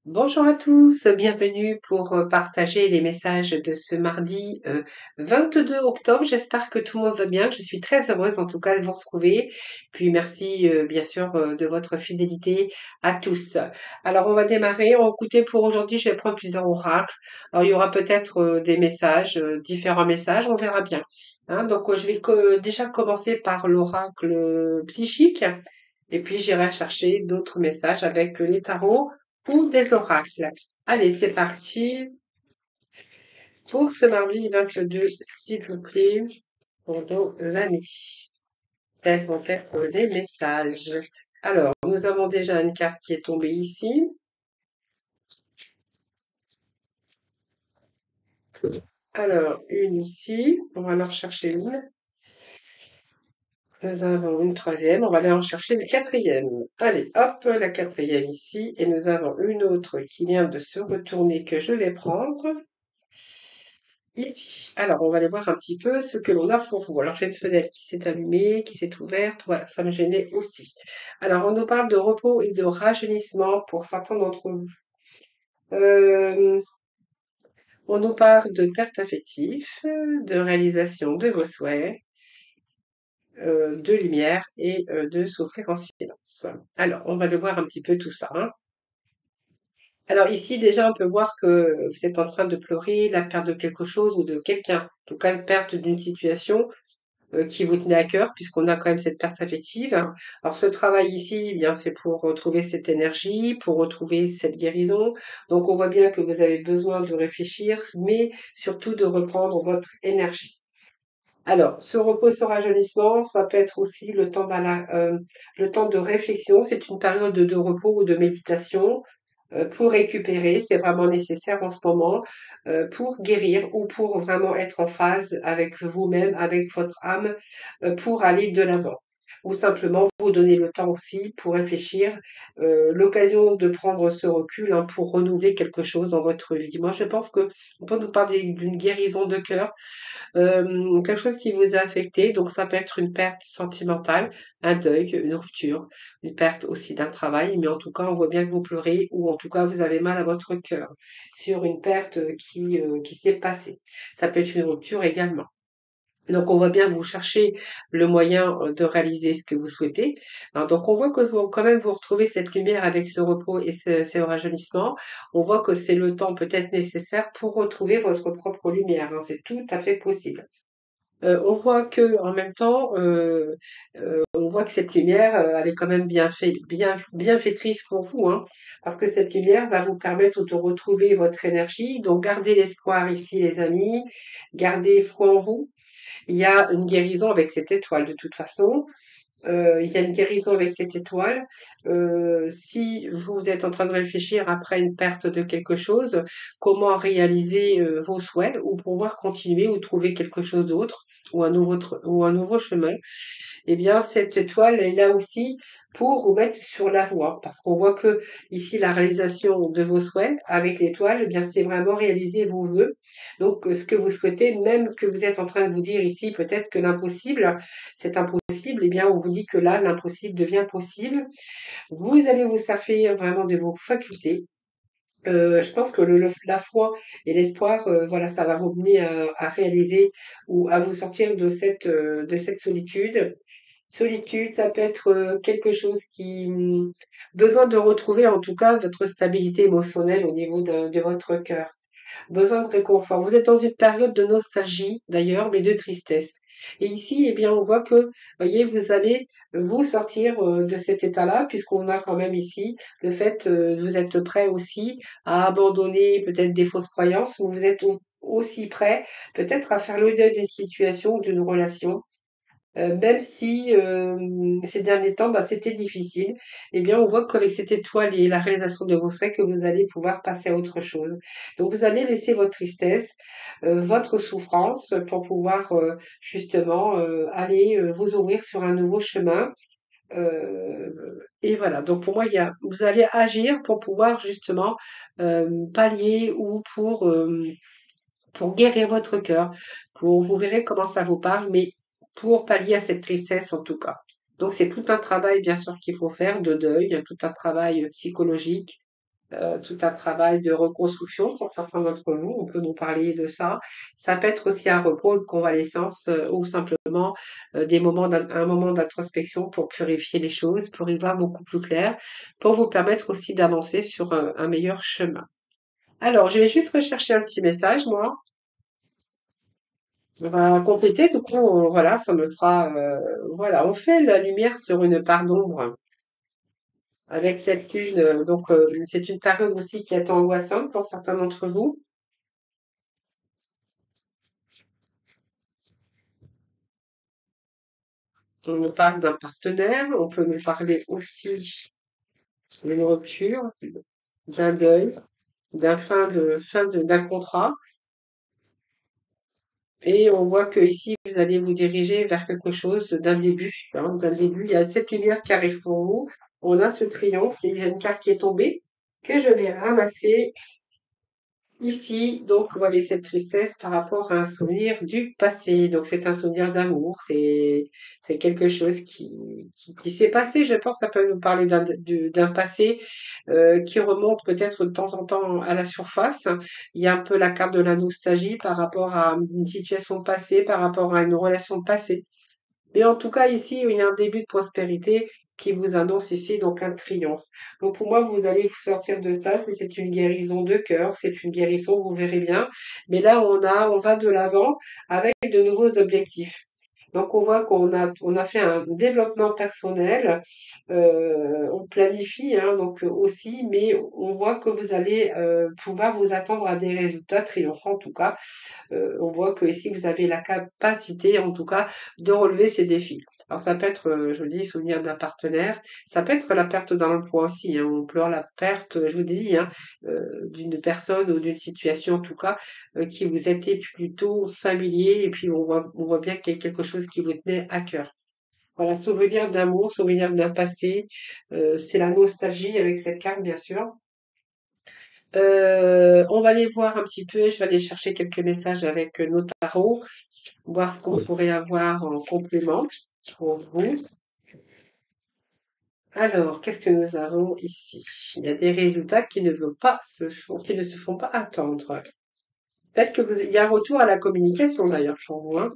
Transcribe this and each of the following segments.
Bonjour à tous, bienvenue pour partager les messages de ce mardi 22 octobre. J'espère que tout le monde va bien. Je suis très heureuse en tout cas de vous retrouver. Puis merci bien sûr de votre fidélité à tous. Alors on va démarrer. Écoutez, pour aujourd'hui, je vais prendre plusieurs oracles. Alors il y aura peut-être des messages, différents messages, on verra bien. Hein, donc je vais déjà commencer par l'oracle psychique. Et puis j'irai chercher d'autres messages avec les tarots ou des oracles. Allez, c'est parti pour ce mardi 22, s'il vous plaît, pour nos amis. Quels vont être les messages? Alors, nous avons déjà une carte qui est tombée ici. Alors, une ici. On va en rechercher une. Nous avons une troisième. On va aller en chercher une quatrième. Allez, hop, la quatrième ici. Et nous avons une autre qui vient de se retourner que je vais prendre. Ici. Alors, on va aller voir un petit peu ce que l'on a pour vous. Alors, j'ai une fenêtre qui s'est allumée, qui s'est ouverte. Voilà, ça me gênait aussi. Alors, on nous parle de repos et de rajeunissement pour certains d'entre vous. Euh, on nous parle de perte affective, de réalisation de vos souhaits, de lumière et de souffrir en silence. Alors, on va le voir un petit peu tout ça, hein. Alors ici, déjà, on peut voir que vous êtes en train de pleurer la perte de quelque chose ou de quelqu'un. En tout cas, une perte d'une situation qui vous tenait à cœur, puisqu'on a quand même cette perte affective. Alors ce travail ici, eh bien, c'est pour retrouver cette énergie, pour retrouver cette guérison. Donc on voit bien que vous avez besoin de réfléchir, mais surtout de reprendre votre énergie. Alors, ce repos, ce rajeunissement, ça peut être aussi le temps de réflexion. C'est une période de repos ou de méditation pour récupérer. C'est vraiment nécessaire en ce moment pour guérir ou pour vraiment être en phase avec vous-même, avec votre âme, pour aller de l'avant. Ou simplement vous donner le temps aussi pour réfléchir, l'occasion de prendre ce recul hein, pour renouveler quelque chose dans votre vie. Moi, je pense que on peut nous parler d'une guérison de cœur, quelque chose qui vous a affecté. Donc, ça peut être une perte sentimentale, un deuil, une rupture, une perte aussi d'un travail. Mais en tout cas, on voit bien que vous pleurez ou en tout cas, vous avez mal à votre cœur sur une perte qui s'est passée. Ça peut être une rupture également. Donc, on voit bien que vous cherchez le moyen de réaliser ce que vous souhaitez. Alors, donc, on voit que vous, quand même vous retrouvez cette lumière avec ce repos et ce rajeunissement. On voit que c'est le temps peut-être nécessaire pour retrouver votre propre lumière, hein. C'est tout à fait possible. On voit que en même temps, on voit que cette lumière, elle est quand même bienfaitrice pour vous, hein, parce que cette lumière va vous permettre de retrouver votre énergie. Donc gardez l'espoir ici les amis, gardez foi en vous. Il y a une guérison avec cette étoile de toute façon. Il y a une guérison avec cette étoile. Si vous êtes en train de réfléchir après une perte de quelque chose, comment réaliser vos souhaits ou pouvoir continuer ou trouver quelque chose d'autre ou un nouveau chemin, eh bien, cette étoile est là aussi pour vous mettre sur la voie. Parce qu'on voit que ici, la réalisation de vos souhaits avec l'étoile, eh bien, c'est vraiment réaliser vos vœux. Donc, ce que vous souhaitez, même que vous êtes en train de vous dire ici, peut-être que l'impossible, c'est impossible, eh bien, on vous dit que là, l'impossible devient possible. Vous allez vous servir vraiment de vos facultés. Je pense que la foi et l'espoir, voilà, ça va vous mener à réaliser ou à vous sortir de cette solitude. Solitude, ça peut être quelque chose qui besoin de retrouver en tout cas votre stabilité émotionnelle au niveau de votre cœur. Besoin de réconfort. Vous êtes dans une période de nostalgie, d'ailleurs, mais de tristesse. Et ici, eh bien, on voit que, voyez, vous allez vous sortir de cet état-là, puisqu'on a quand même ici le fait, vous êtes prêt aussi à abandonner peut-être des fausses croyances, ou vous êtes aussi prêt peut-être à faire le deuil d'une situation ou d'une relation. Même si ces derniers temps, bah, c'était difficile, eh bien, on voit qu'avec cette étoile et la réalisation de vos souhaits, que vous allez pouvoir passer à autre chose. Donc, vous allez laisser votre tristesse, votre souffrance pour pouvoir justement aller vous ouvrir sur un nouveau chemin. Et voilà. Donc, pour moi, vous allez agir pour pouvoir justement pallier ou pour guérir votre cœur, vous verrez comment ça vous parle, mais pour pallier à cette tristesse en tout cas. Donc c'est tout un travail bien sûr qu'il faut faire de deuil, tout un travail psychologique tout un travail de reconstruction pour certains d'entre vous. On peut nous parler de ça. Ça peut être aussi un repos, une convalescence ou simplement un moment d'introspection pour purifier les choses, pour y voir beaucoup plus clair, pour vous permettre aussi d'avancer sur un meilleur chemin. Alors, je vais juste rechercher un petit message, moi. On va compléter, du coup, voilà, ça me fera, voilà, on fait la lumière sur une part d'ombre avec cette lune. Donc, c'est une période aussi qui est angoissante pour certains d'entre vous. On nous parle d'un partenaire, on peut nous parler aussi d'une rupture, d'un deuil, d'un contrat. Et on voit que ici, vous allez vous diriger vers quelque chose d'un début, hein, d'un début. Il y a cette lumière qui arrive pour vous. On a ce triomphe, et il y a une carte qui est tombée que je vais ramasser ici. Donc, vous voyez cette tristesse par rapport à un souvenir du passé. Donc, c'est un souvenir d'amour. C'est quelque chose qui s'est passé. Je pense que ça peut nous parler d'un passé qui remonte peut-être de temps en temps à la surface. Il y a un peu la carte de la nostalgie par rapport à une situation passée, par rapport à une relation passée. Mais en tout cas, ici, il y a un début de prospérité qui vous annonce ici donc un triomphe. Donc pour moi, vous allez vous sortir de ça, c'est une guérison de cœur, c'est une guérison, vous verrez bien. Mais là, on va de l'avant avec de nouveaux objectifs. Donc on voit on a fait un développement personnel, on planifie hein, donc aussi, mais on voit que vous allez pouvoir vous attendre à des résultats triomphants en tout cas on voit que ici vous avez la capacité, en tout cas, de relever ces défis. Alors ça peut être, je vous dis, souvenir d'un partenaire, ça peut être la perte d'un emploi aussi. Hein. On pleure la perte, je vous dis, hein, d'une personne ou d'une situation, en tout cas, qui vous était plutôt familier. Et puis on voit bien qu'il y a quelque chose qui vous tenait à cœur. Voilà, souvenir d'amour, souvenir d'un passé, c'est la nostalgie avec cette carte, bien sûr. On va aller voir un petit peu, je vais aller chercher quelques messages avec nos tarots, voir ce qu'on pourrait avoir en complément pour vous. Alors, qu'est-ce que nous avons ici? Il y a des résultats qui ne se font pas attendre. Est-ce que il y a un retour à la communication d'ailleurs pour vous, hein?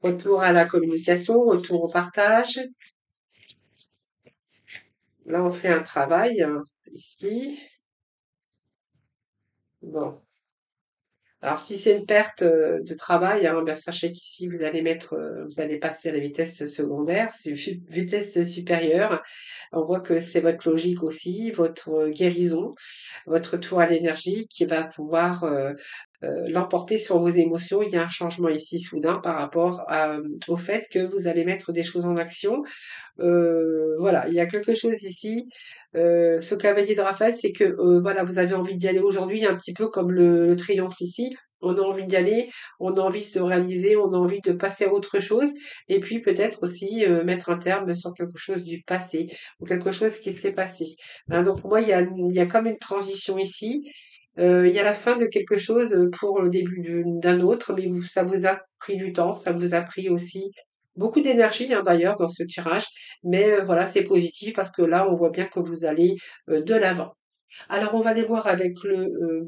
Retour à la communication, retour au partage. Là, on fait un travail ici. Bon. Alors, si c'est une perte de travail, hein, ben, sachez qu'ici, vous allez passer à la vitesse secondaire, c'est une vitesse supérieure. On voit que c'est votre logique aussi, votre guérison, votre retour à l'énergie qui va pouvoir l'emporter sur vos émotions. Il y a un changement ici soudain par rapport au fait que vous allez mettre des choses en action voilà, il y a quelque chose ici. Ce cavalier de Raphaël, c'est que voilà, vous avez envie d'y aller aujourd'hui, un petit peu comme le triomphe ici. On a envie d'y aller, on a envie de se réaliser, on a envie de passer à autre chose, et puis peut-être aussi mettre un terme sur quelque chose du passé ou quelque chose qui s'est passé. Hein, donc pour moi, il y a comme une transition ici. Il y a la fin de quelque chose pour le début d'un autre, mais ça vous a pris du temps, ça vous a pris aussi beaucoup d'énergie hein, d'ailleurs dans ce tirage, mais voilà, c'est positif parce que là, on voit bien que vous allez de l'avant. Alors, on va aller voir avec le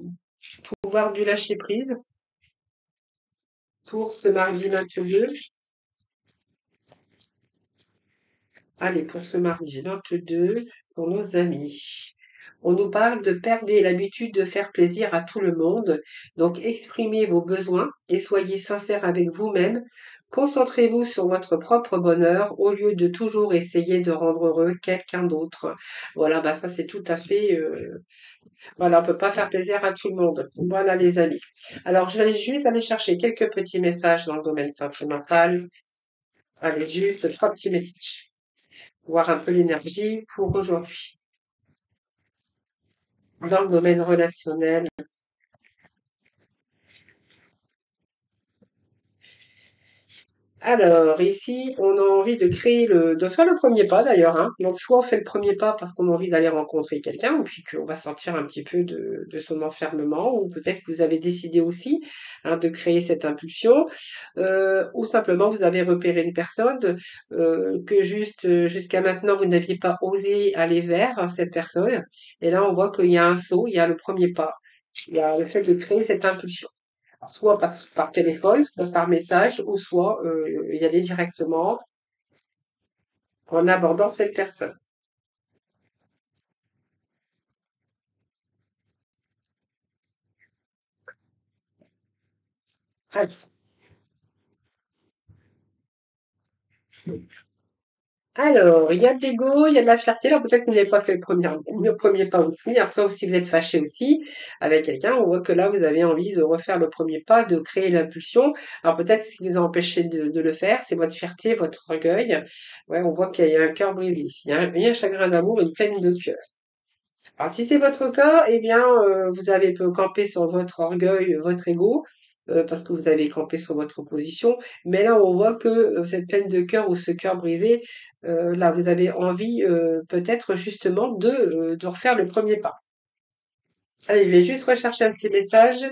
pouvoir du lâcher prise pour ce mardi 22. Allez, pour ce mardi 22, pour nos amis. On nous parle de perdre l'habitude de faire plaisir à tout le monde. Donc, exprimez vos besoins et soyez sincère avec vous-même. Concentrez-vous sur votre propre bonheur au lieu de toujours essayer de rendre heureux quelqu'un d'autre. Voilà, bah ça c'est tout à fait. Voilà, on peut pas faire plaisir à tout le monde. Voilà les amis. Alors, je vais juste aller chercher quelques petits messages dans le domaine sentimental. Allez, juste trois petits messages. Voir un peu l'énergie pour aujourd'hui. Dans le domaine relationnel. Alors, ici, on a envie de faire le premier pas d'ailleurs, hein. Donc, soit on fait le premier pas parce qu'on a envie d'aller rencontrer quelqu'un, ou puis qu'on va sortir un petit peu de son enfermement, ou peut-être que vous avez décidé aussi, hein, de créer cette impulsion, ou simplement vous avez repéré une personne que jusqu'à maintenant vous n'aviez pas osé aller vers, hein, cette personne. Et là, on voit qu'il y a un saut, il y a le premier pas, il y a le fait de créer cette impulsion soit par téléphone, soit par message, ou soit y aller directement en abordant cette personne. Très bien. Alors, il y a de l'ego, il y a de la fierté. Là, peut-être que vous n'avez pas fait le premier pas aussi, hein, sauf si vous êtes fâché aussi avec quelqu'un. On voit que là, vous avez envie de refaire le premier pas, de créer l'impulsion. Alors, peut-être ce qui vous a empêché de le faire, c'est votre fierté, votre orgueil. Ouais, on voit qu'il y a un cœur brisé ici. Il y a un chagrin d'amour, une peine de cœur. Alors, si c'est votre cas, eh bien, vous avez peu campé sur votre orgueil, votre ego, parce que vous avez campé sur votre position. Mais là, on voit que cette peine de cœur ou ce cœur brisé, là, vous avez envie, peut-être justement de refaire le premier pas. Allez, je vais juste rechercher un petit message.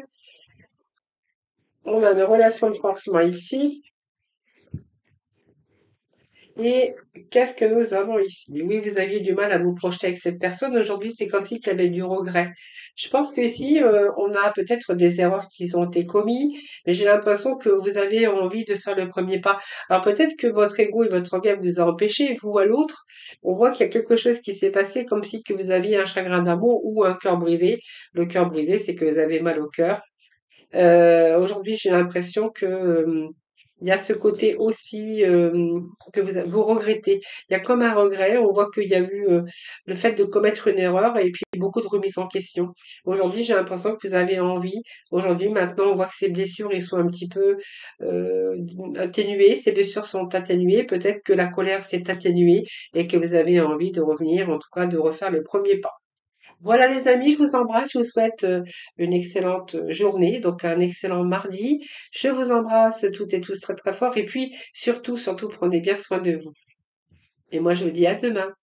On a une relation de pansement ici. Et qu'est-ce que nous avons ici? Oui, vous aviez du mal à vous projeter avec cette personne. Aujourd'hui, c'est comme si qu'il y avait du regret. Je pense qu'ici, on a peut-être des erreurs qui ont été commises, mais j'ai l'impression que vous avez envie de faire le premier pas. Alors peut-être que votre ego et votre orgueil vous a empêché, vous à l'autre. On voit qu'il y a quelque chose qui s'est passé comme si que vous aviez un chagrin d'amour ou un cœur brisé. Le cœur brisé, c'est que vous avez mal au cœur. Aujourd'hui, j'ai l'impression que il y a ce côté aussi que vous regrettez. Il y a comme un regret. On voit qu'il y a eu le fait de commettre une erreur et puis beaucoup de remise en question. Aujourd'hui, j'ai l'impression que vous avez envie. Aujourd'hui, maintenant, on voit que ces blessures, ils sont un petit peu euh, atténuées. Ces blessures sont atténuées. Peut-être que la colère s'est atténuée et que vous avez envie de revenir, en tout cas, de refaire le premier pas. Voilà les amis, je vous embrasse, je vous souhaite une excellente journée, donc un excellent mardi. Je vous embrasse toutes et tous très très fort et puis surtout, surtout prenez bien soin de vous. Et moi je vous dis à demain.